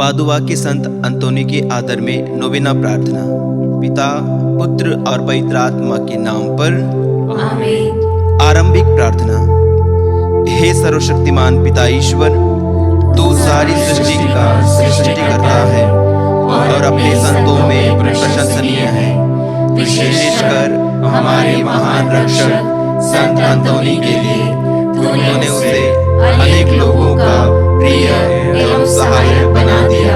Padua के संत अंतोनी के आदर में नोवेना प्रार्थना। पिता, पुत्र और पवित्र आत्मा के नाम पर आमीन। आरंभिक प्रार्थना। हे सर्वशक्तिमान पिता ईश्वर, तू सारी सृष्टि का सृष्टिकर्ता है और अपने संतों में प्रशंसनीय है। विशेषकर हमारे महान रक्षक संत अंतोनी के लिए तूने उसे अनेक लोगों का प्रिय एवं सहायक बना दिया।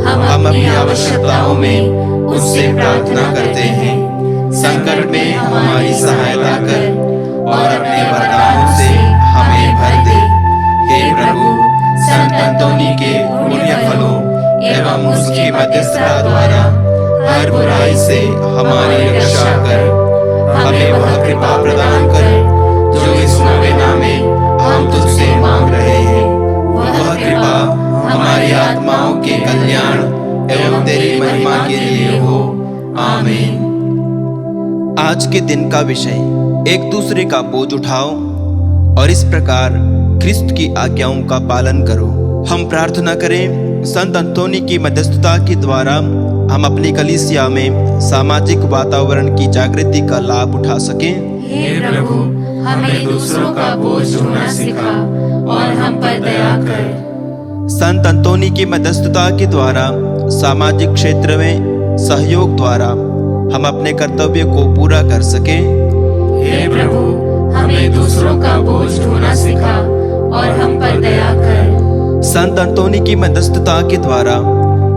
हम अपनी आवश्यकताओं में उससे प्रार्थना करते हैं। संकट में हमारी सहायता कर और अपने वरदानों से हमें भर दे। हे प्रभु, संत अंतोनी के पुण्य फलों एवं उसकी मध्यस्थता द्वारा हर बुराई से हमारी रक्षा कर। हमें वह कृपा प्रदान कर जो इस नोवेना में हम तुझसे मांग रहे हैं। वह कृपा हमारी आत्माओं के कल्याण एवं तेरी महिमा के लिए हो। आमीन। आज के दिन का विषय, एक दूसरे का बोझ उठाओ और इस प्रकार ख्रिस्त की आज्ञाओं का पालन करो। हम प्रार्थना करें, संत अंतोनी की मध्यस्थता के द्वारा हम अपनी कलीसिया में सामाजिक वातावरण की जागृति का लाभ उठा सकें। हे प्रभु, हमें दूसरों का बोझ ढोना सिखा और हम पर दया कर। संत अंतोनी की मध्यस्थता के द्वारा सामाजिक क्षेत्र में सहयोग द्वारा हम अपने कर्तव्य को पूरा कर सके। हे प्रभु, हमें दूसरों का बोझ ढोना सिखा और हम पर दया कर। संत अंतोनी की मध्यस्थता के द्वारा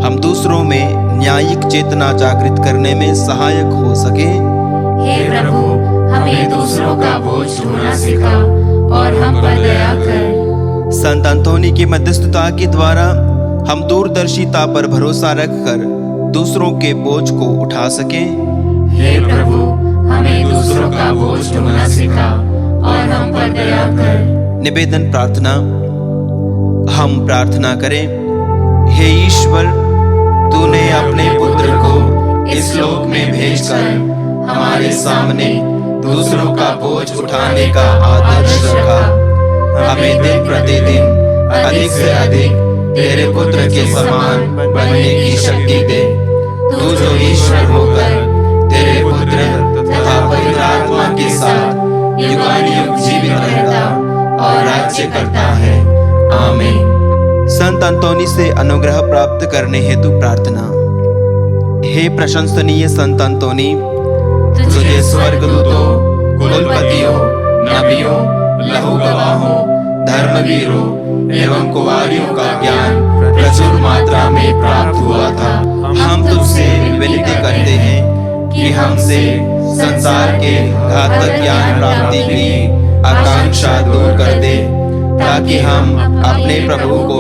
हम दूसरों में न्यायिक चेतना जागृत करने में सहायक हो सके। हे प्रभु, हमें दूसरों का बोझ ढोना सिखा और हम पर दया कर। संत अंतोनी की मध्यस्थता के द्वारा हम दूरदर्शिता पर भरोसा रखकर दूसरों के बोझ को उठा सकें। हे प्रभु, हमें दूसरों का बोझ ढोना सिखा और हम पर दया कर। निवेदन प्रार्थना। हम प्रार्थना करें, हे ईश्वर, तूने अपने पुत्र को इस लोक में भेजकर हमारे सामने दूसरों का बोझ उठाने का आदर्श रखा। हमें दिन प्रतिदिन अधिक से अधिक तेरे पुत्र के समान बनने की शक्ति दे। तू जो ईश्वर होकर तेरे पुत्र तथा पवित्र आत्मा के साथ युगानुयुग जीवित रहता और राज्य करता है। आमीन। संत अंतोनी से अनुग्रह प्राप्त करने हेतु प्रार्थना। हे प्रशंसनीय संत अंतोनी, तुझे स्वर्गदूतों, कुलपतियों, नबियों, लहू गवाहों, धर्मवीरों एवं कुंवारियों का ज्ञान प्रचुर मात्रा में प्राप्त हुआ था। हम तुझसे विनती करते हैं कि हमसे संसार के घातक ज्ञान प्राप्ति की आकांक्षा दूर कर दे, ताकि हम अपने प्रभु को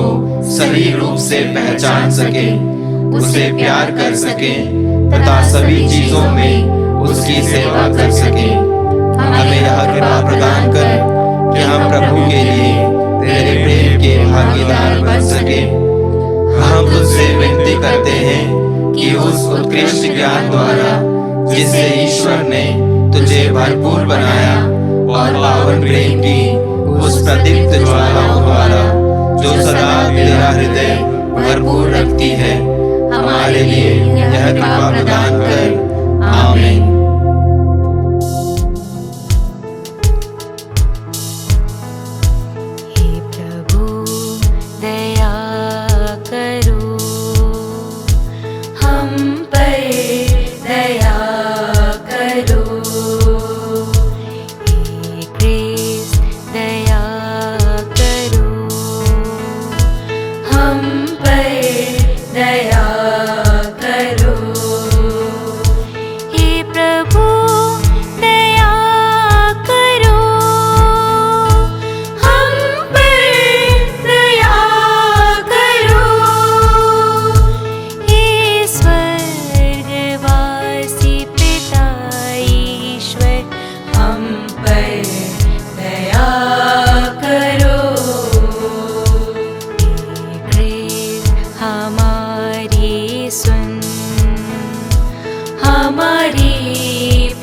सही रूप से पहचान सके, उसे प्यार कर सके तथा सभी चीजों में उसकी सेवा कर सके। हमें यह कृपा प्रदान कर कि हम प्रभु के लिए तेरे प्रेम के भागीदार बन सके। हम तुझसे विनती करते हैं कि उस उत्कृष्ट ज्ञान द्वारा जिससे ईश्वर ने तुझे भरपूर बनाया और पावन प्रेम की उस प्रदीप्त ज्वालाओं द्वारा जो सदा तेरा हृदय भरपूर रखती है, हमारे लिए यह कृपा प्रदान कर। आमीन।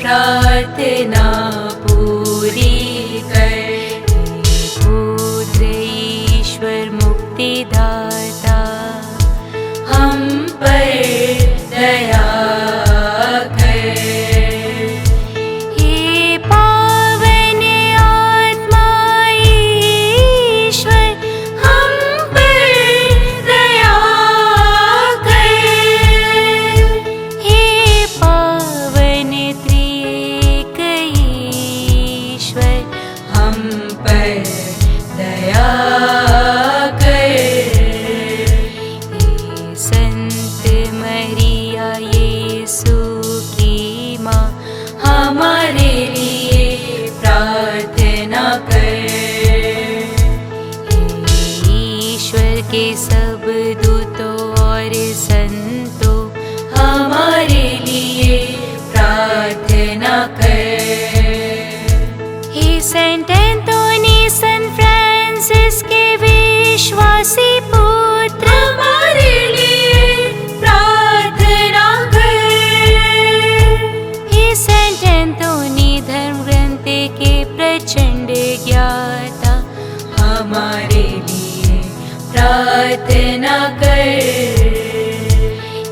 प्रार्थना पूरी कर। पुत्र ईश्वर मुक्तिदाता पड़ोसी पुत्र हमारे लिए प्रार्थना कर। हे सेंट एंथोनी धर्म ग्रंथ के प्रचंड ज्ञाता, हमारे लिए प्रार्थना कर।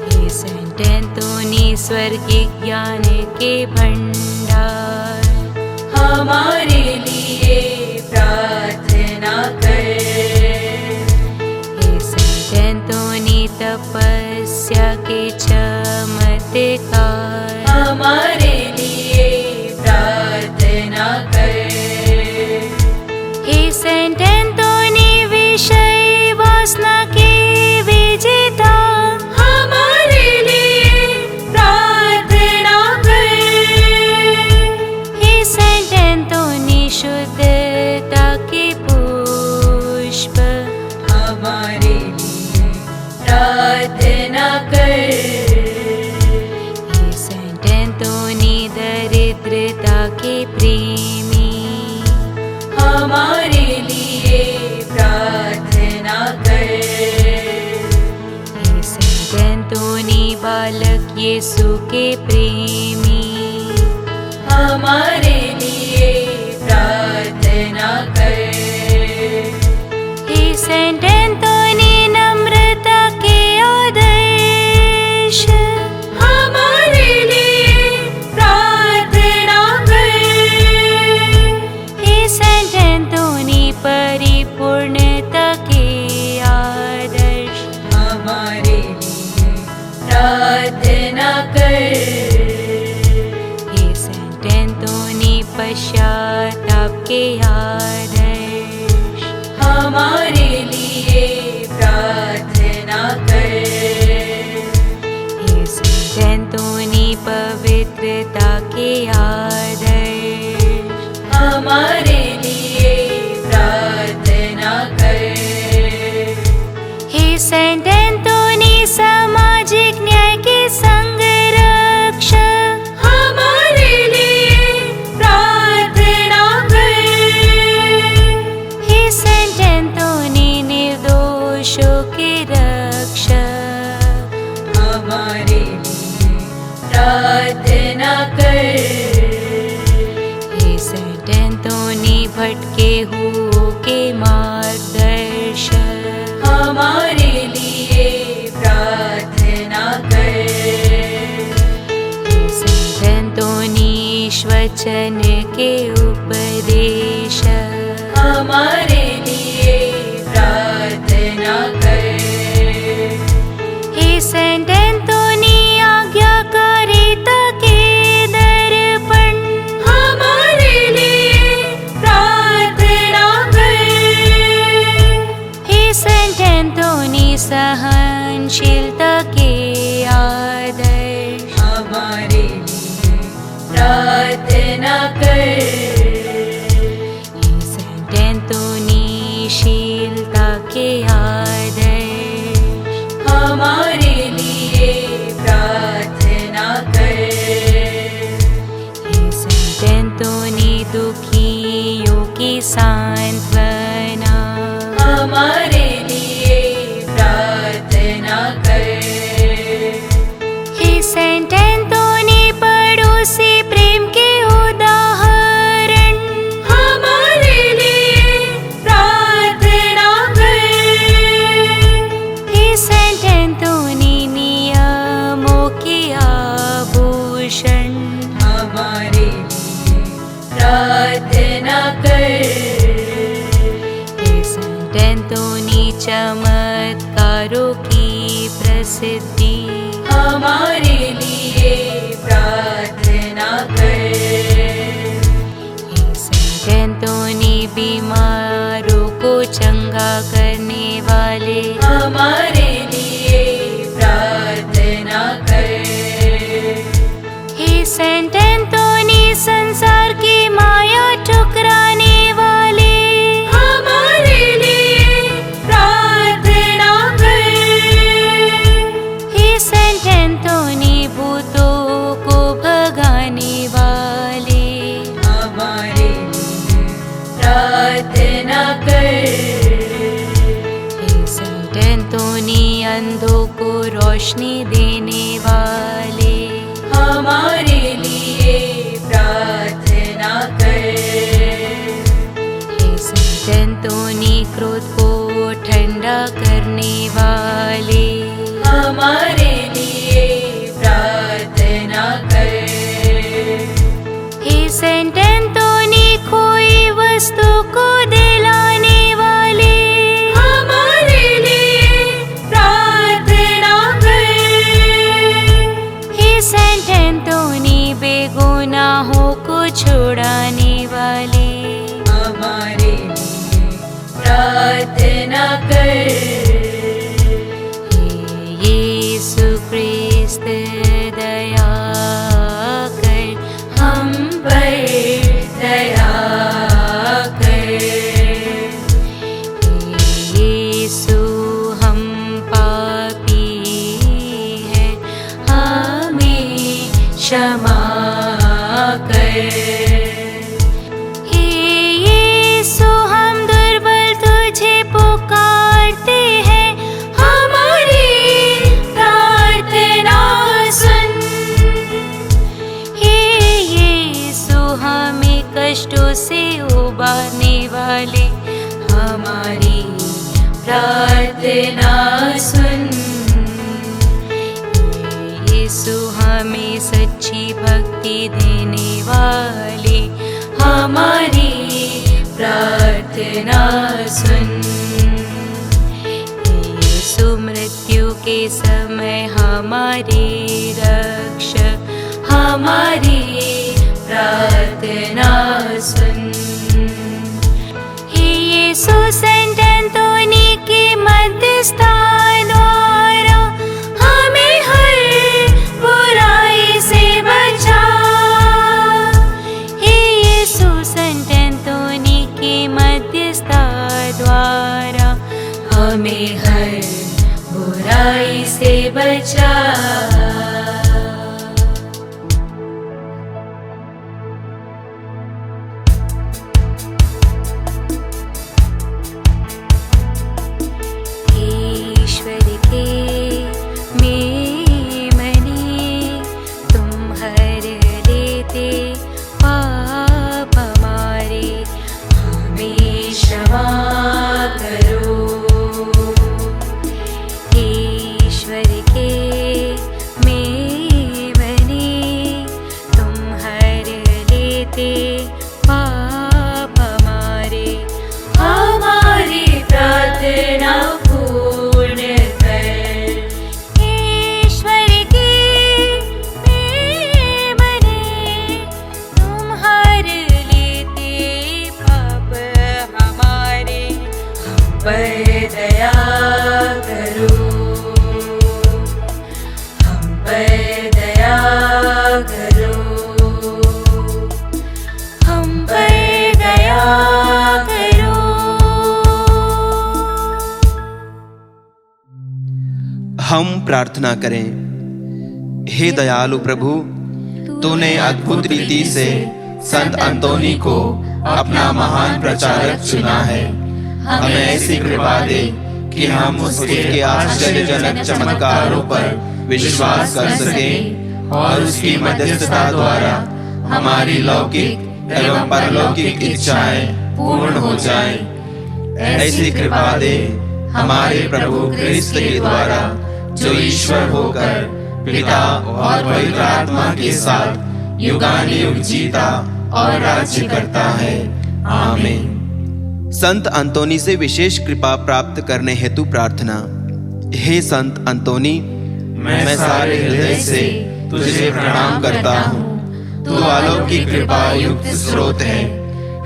हे सेंट एंथोनी स्वर्गिक ज्ञान के भंडार, हमारे लिए प्रार्थना कर। हे सेंट एंथोनी तपस्या के चमत्कार, हमारे लिए प्रार्थना कर। हे सेंट एंथोनी विषय वासना के विजेता, हमारे लिए प्रार्थना कर। हे सेंट एंथोनी शुद्धता के पुष्प, हमारे लिए प्रार्थना कर। हे सेंट एंथोनी दरिद्रता के प्रेमी, हमारे लिए प्रार्थना कर। हे सेंट एंथोनी बालक यीशु के प्रेमी, हमारे लिए प्रार्थना कर। हे सेंट एंथोनी नम्रता के आदर्श, हमारे लिए प्रार्थना कर। हे सेंट एंथोनी परिपूर्णता के आदर्श, हमारे लिए प्रार्थना कर। हे सेंट एंथोनी पश्चाताप के आदर्श, हमारे लिए प्रार्थना कर। हे सेंट एंथोनी पवित्रता के आदर्श, हमारे लिए प्रार्थना कर। हे सेंट एंथोनी सामाजिक न्याय के संरक्षक, हमारे लिए प्रार्थना कर। हे सेंट एंथोनी निर्दोषों के रक्षक, हमारे लिए प्रार्थना कर। हे सेंट एंथोनी भटके हुओं के मार्गदर्शक, हमारे लिए प्रार्थना कर। हे सेंट एंथोनी वचन के उपदेशक, हमारे लिए प्रार्थना कर। हे सेंट एंथोनी आज्ञाकारिता के दर्पण, हमारे लिए प्रार्थना कर। हे सेंट एंथोनी सहनशीलता के आदर्श, हमारे लिए प्रार्थना कर। हे सेंट एंथोनी शीलता के आदर्श, हमारे लिए प्रार्थना कर। हे सेंट एंथोनी दुखियों की सांत्वना, हमारे लिए प्रार्थना कर। हे सेंट एंथोनी पड़ोसी प्रेम के उदाहरण, हमारे लिए प्रार्थना कर। हे सेंट एंथोनी नियमों के आभूषण, हमारे लिए प्रार्थना कर। हे सेंट एंथोनी चमत्कारों की प्रसिद्धि, हमारे लिए प्रार्थना कर। हे सेंट एंथोनी बीमारों को चंगा करने वाले, हमारे लिए प्रार्थना कर। हे सेंट एंथोनी संसार की माया ठुकराने वाले, हमारे लिए प्रार्थना कर। हे सेंट एंथोनी भूतों को भगाने वाले, हमारे लिए प्रार्थना कर। हे अंधों को रोशनी देने वाले, हमारे लिए प्रार्थना कर। हे संत अंतोनी क्रोध को ठंडा करने वाले, हमारे लिए प्रार्थना कर। हे संत अंतोनी खोई वस्तु को दिलाने वाले, हमारे लिए प्रार्थना कर। हे संत अंतोनी बेगुनाहों को छुड़ाने वाले, हमारे लिए प्रार्थना कर। हे यीशु ख्रिस्त दया कर, हम पर दया कर। हे यीशु हम पापी हैं, हमें क्षमा कर। हे यीशु हम दुर्बल तुझे पुकारते हैं, हमारी प्रार्थना सुन। हे यीशु हमें कष्टों से उबारने वाले, हमारी प्रार्थना सुन। हे यीशु हमें सच्ची भक्ति देने वाले, हमारी प्रार्थना सुन। हे यीशु मृत्यु के समय हमारे रक्षक, हमारी प्रार्थना सुन। हे यीशु संत अंतोनी के मध्यस्थता द्वारा हमें हर बुराई से बचा। हे यीशु संत अंतोनी के मध्यस्थता द्वारा हमें हर बुराई से बचा। ईश्वर के मेमने तुम हर लेते पाप हमारे, हमें क्षमा करो। ईश्वर के मेमने तुम हर लेते पाप हमारे, हमारी प्रार्थना पूर्ण कर। ईश्वर के मेमने तुम हर लेते पाप हमारे, हम पर दया करो। हम पर दया करो। हम पर दया करो। हम प्रार्थना करें। हे दयालु प्रभु, तूने अद्भुत रीति से संत अंतोनी को अपना महान प्रचारक चुना है। हमें ऐसी कृपा दे कि हम उसके आश्चर्यजनक चमत्कारों पर विश्वास कर सकें और उसकी मध्यस्थता द्वारा हमारी लौकिक एवं परलौकिक इच्छाएं पूर्ण हो जाएं। ऐसी कृपा दे हमारे प्रभु क्रिस्त के द्वारा, जो ईश्वर होकर पिता और पवित्र आत्मा के साथ युगानुयुग जीता और राज्य करता है। आमीन। संत अंतोनी से विशेष कृपा प्राप्त करने हेतु प्रार्थना। हे संत अंतोनी, मैं सारे हृदय से तुझे प्रणाम करता हूँ। तू अलौकिक कृपा युक्त स्रोत है।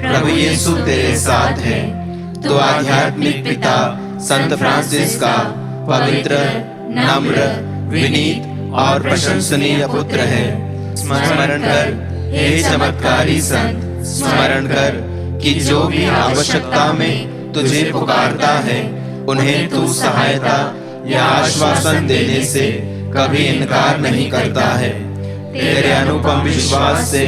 प्रभु यीशु तेरे साथ है। तू आध्यात्मिक पिता संत फ्रांसिस का पवित्र, नम्र, विनीत और प्रशंसनीय पुत्र है। स्मरण कर हे चमत्कारी संत, स्मरण कर कि जो भी आवश्यकता में तुझे पुकारता है, उन्हें तू सहायता या आश्वासन देने से कभी इनकार नहीं करता है। तेरे अनुपम विश्वास से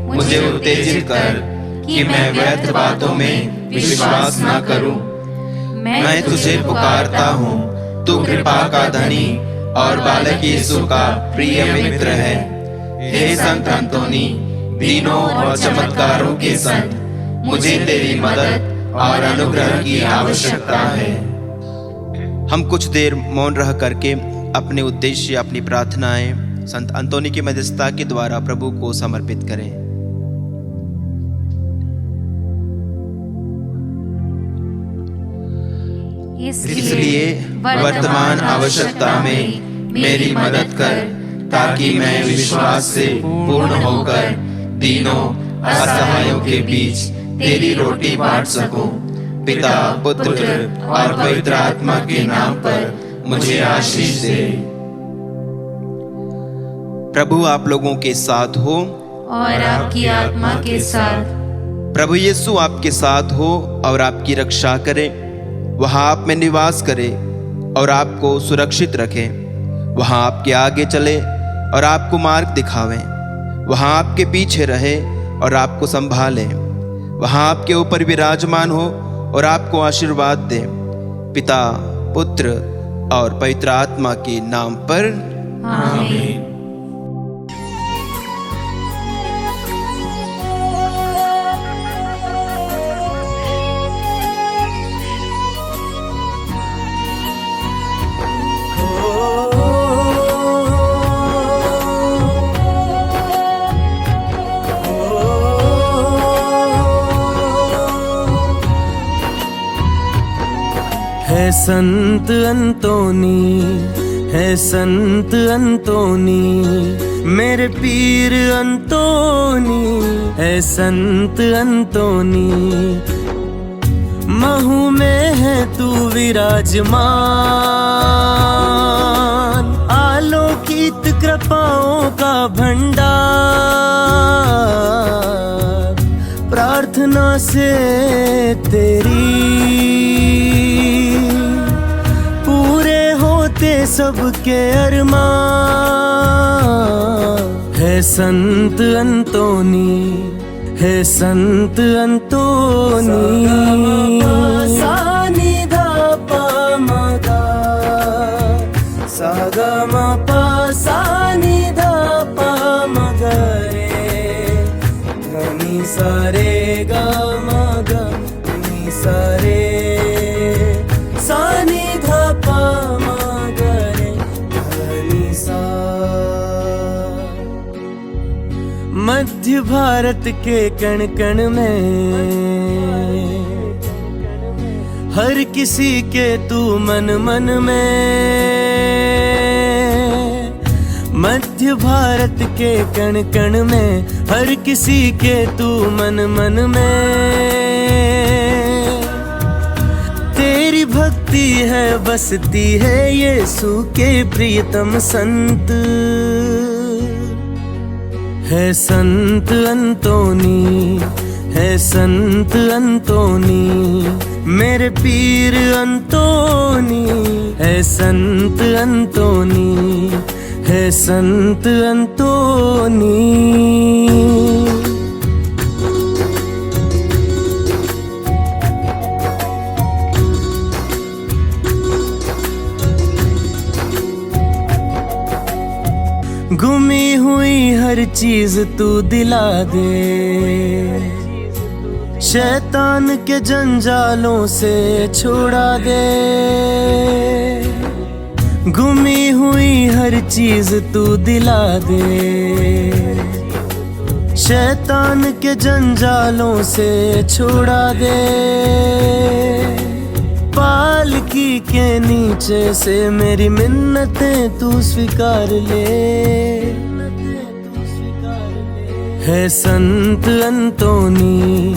मुझे उत्तेजित कर कि मैं व्यर्थ बातों में विश्वास न करूं। मैं तुझे पुकारता हूँ, तू कृपा का धनी और बालक यीशु का प्रिय मित्र है। हे संत अंतोनी, दीनों और चमत्कारों के संत, मुझे तेरी मदद और अनुग्रह की आवश्यकता है। हम कुछ देर मौन रह करके अपने उद्देश्य, अपनी प्रार्थनाएं संत अंतोनी की मध्यस्थता के द्वारा प्रभु को समर्पित करें। इसलिए वर्तमान आवश्यकता में मेरी मदद कर, ताकि मैं विश्वास से पूर्ण होकर दीनों असहायों के बीच तेरी रोटी बांट सकूं। पिता, पुत्र और पवित्र आत्मा के नाम पर मुझे आशीष दे। प्रभु आप लोगों के साथ हो और आपकी आत्मा के साथ। प्रभु यीशु आपके साथ हो और आपकी रक्षा करे। वहां आप में निवास करे और आपको सुरक्षित रखे। वहां आपके आगे चले और आपको मार्ग दिखावे। वहां आपके पीछे रहे और आपको संभाले। वहां आपके ऊपर विराजमान हो और आपको आशीर्वाद दे। पिता, पुत्र और पवित्र आत्मा के नाम पर आमीन। है संत अंतोनी, है संत अंतोनी, मेरे पीर अंतोनी, है संत अंतोनी। महू में है तू विराजमान, आलोकित कृपाओं का भंडार। प्रार्थना से तेरी सबके अरमान। है संत अंतोनी, है संत अंतोनी। सा नि धा पा म गा, सा ग म पा सा नि धा पा म ग रे, ध नि सा रे ग म ग नि सा रे, सा नि धा पा मध्य भारत के कण कण में हर किसी के तू मन मन में। मध्य भारत के कण कण में हर किसी के तू मन मन में। तेरी भक्ति है बसती है यीशु के प्रियतम संत। है संत अंतोनी, है संत अंतोनी, मेरे पीर अंतोनी, है संत अंतोनी, है संत अंतोनी। गुमी हुई हर चीज तू दिला दे, शैतान के जंजालों से छुड़ा दे। गुमी हुई हर चीज तू दिला दे, शैतान के जंजालों से छुड़ा दे। पालकी के नीचे से मेरी मिन्नतें तू स्वीकार ले। है संत अंतोनी,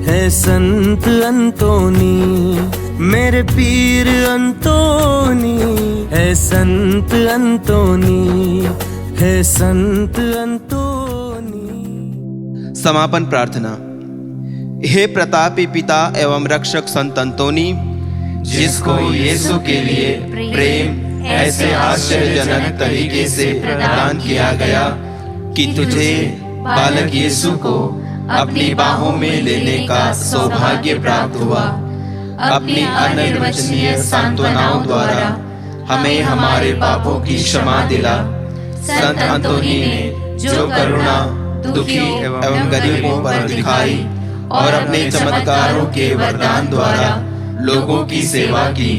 है संत अंतोनी, मेरे पीर अंतोनी, है संत अंतोनी, है संत अंतोनी। समापन प्रार्थना। हे प्रतापी पिता एवं रक्षक संत अंतोनी, जिसको यीशु के लिए प्रेम ऐसे आश्चर्यजनक तरीके से प्रदान किया गया कि तुझे बालक यीशु को अपनी बाहों में लेने का सौभाग्य प्राप्त हुआ। अपनी अनिर्वचनीय सांत्वनाओं द्वारा हमें हमारे पापों की क्षमा दिला। संत अंतोनी ने जो करुणा दुखियों एवं गरीबों पर दिखाई और अपने चमत्कारों के वरदान द्वारा लोगों की सेवा की,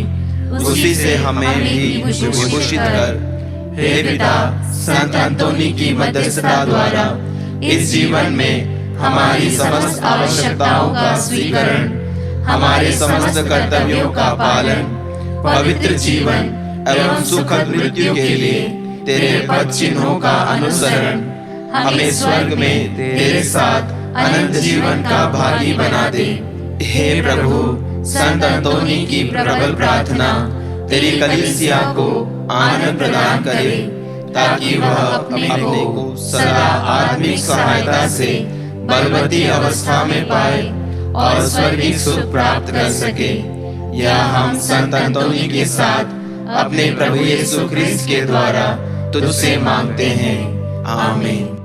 उसी से हमें भी विभूषित कर। हे पिता, संत अंतोनी की मध्यस्थता द्वारा इस जीवन में हमारी समस्त आवश्यकताओं का स्वीकरण, हमारे समस्त कर्तव्यों का पालन, पवित्र जीवन एवं सुखद मृत्यु के लिए तेरे पद चिन्हों का अनुसरण, हमें स्वर्ग में तेरे साथ अनंत जीवन का भागी बना दे। हे प्रभु, संत अंतोनी की प्रबल प्रार्थना तेरी कलीसिया को आनंद प्रदान करे, ताकि वह अपने को सदा आत्मिक सहायता से बलवती अवस्था में पाए और स्वर्गीय सुख प्राप्त कर सके। यह हम संत अंतोनी के साथ अपने प्रभु यीशु ख्रिस्त के द्वारा तुझसे मांगते हैं। आमीन।